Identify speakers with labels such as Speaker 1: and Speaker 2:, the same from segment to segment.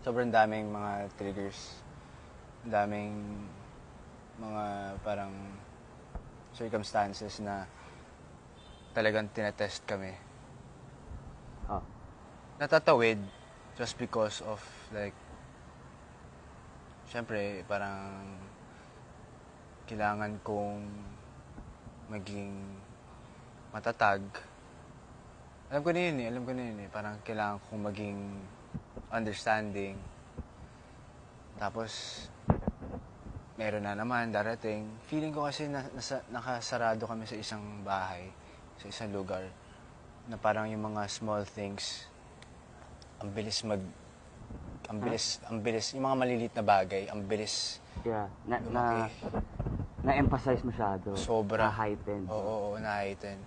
Speaker 1: sobrang daming mga triggers. Daming mga parang circumstances na talagang tinetest kami.
Speaker 2: Oh.
Speaker 1: Natatawid just because of like, syempre parang kailangan kong maging matatag. Alam ko na yun eh. Parang kailangan kong maging understanding. Tapos, meron na naman darating. Feeling ko kasi nakasarado kami sa isang bahay, sa isang lugar, na parang yung mga small things, ang bilis, yung mga maliliit na bagay, ang bilis
Speaker 2: Yeah.
Speaker 1: lumaki.
Speaker 2: Na-emphasize masyado.
Speaker 1: Sobra.
Speaker 2: Na-heighten.
Speaker 1: Oo, na-heighten.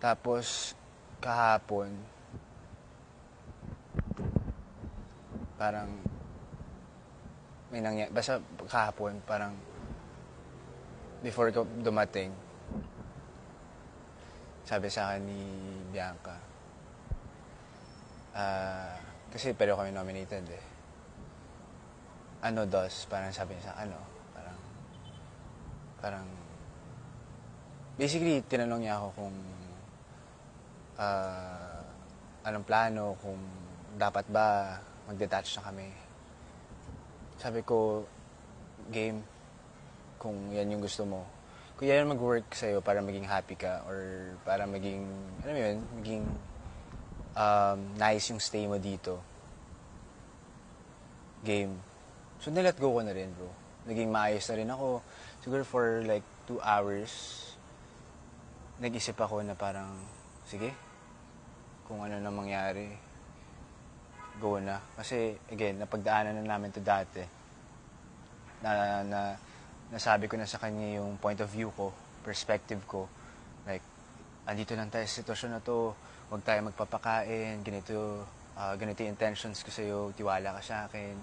Speaker 1: Tapos, kahapon, parang, basta kahapon, parang, before ko dumating, sabi sa akin ni Bianca, kasi pero kami nominated eh. Ano dos? Parang sabi niya sa parang, basically, tinanong niya ako kung, anong plano, kung dapat ba mag-detach na kami. Sabi ko, game, kung yan yung gusto mo. Kung yan mag-work sa'yo para maging happy ka or para maging, alam mo yun, maging nice yung stay mo dito. Game. So, nilet go ko na rin, bro. Naging maayos na rin ako. Siguro for like 2 hours, nag-isip ako na parang, sige, kung ano na mangyari, go na. Kasi, again, napagdaanan na namin to dati. Nasabi ko na sa kanya yung point of view ko, perspective ko. Like, andito lang tayo sa sitwasyon na to, huwag tayo magpapakain, ganito yung intentions ko sa'yo, tiwala ka sa akin,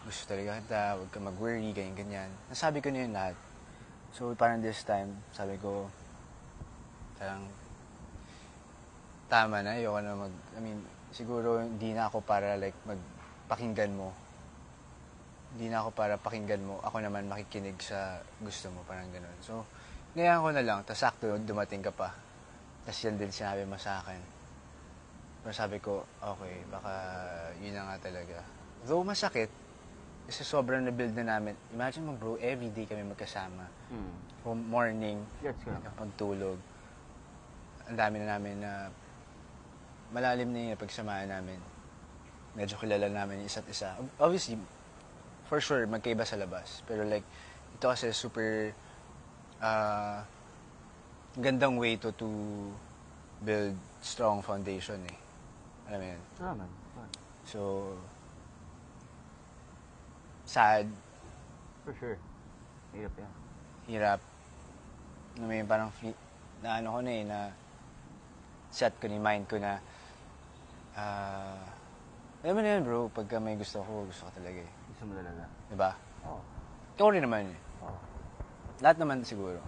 Speaker 1: gusto talaga kita, huwag ka mag-worry, ganyan. Nasabi ko na yun lahat. So, parang this time, sabi ko, parang, tama na, ayoko na siguro hindi na ako para like magpakinggan mo. Hindi na ako para pakinggan mo. Ako naman makikinig sa gusto mo, parang gano'n. So, ngayon ko na lang, tas sakto dumating ka pa. Tas yan din sinabi mo sa akin. Pero sabi ko, okay, baka yun na nga talaga. Though masakit, kasi sobrang na-build na namin. Imagine mo bro, everyday kami magkasama. From morning, pagtulog. Ang dami na namin na malalim na yung pagsamaan namin. Medyo kilala namin yung isa't isa. Obviously, for sure, magkaiba sa labas. Pero like, ito kasi super gandang way to build strong foundation eh. Alam mo yun?
Speaker 2: Tama.
Speaker 1: So, sad.
Speaker 2: For sure. Hirap yan.
Speaker 1: Hirap. May parang, na ano ko na eh, na set ko ni mind ko na, alam mo na yun bro, pagka may gusto ko talaga eh.
Speaker 2: Gusto mo talaga.
Speaker 1: Diba?
Speaker 2: Oo.
Speaker 1: Ikaw rin naman eh.
Speaker 2: Oo.
Speaker 1: Lahat naman siguro.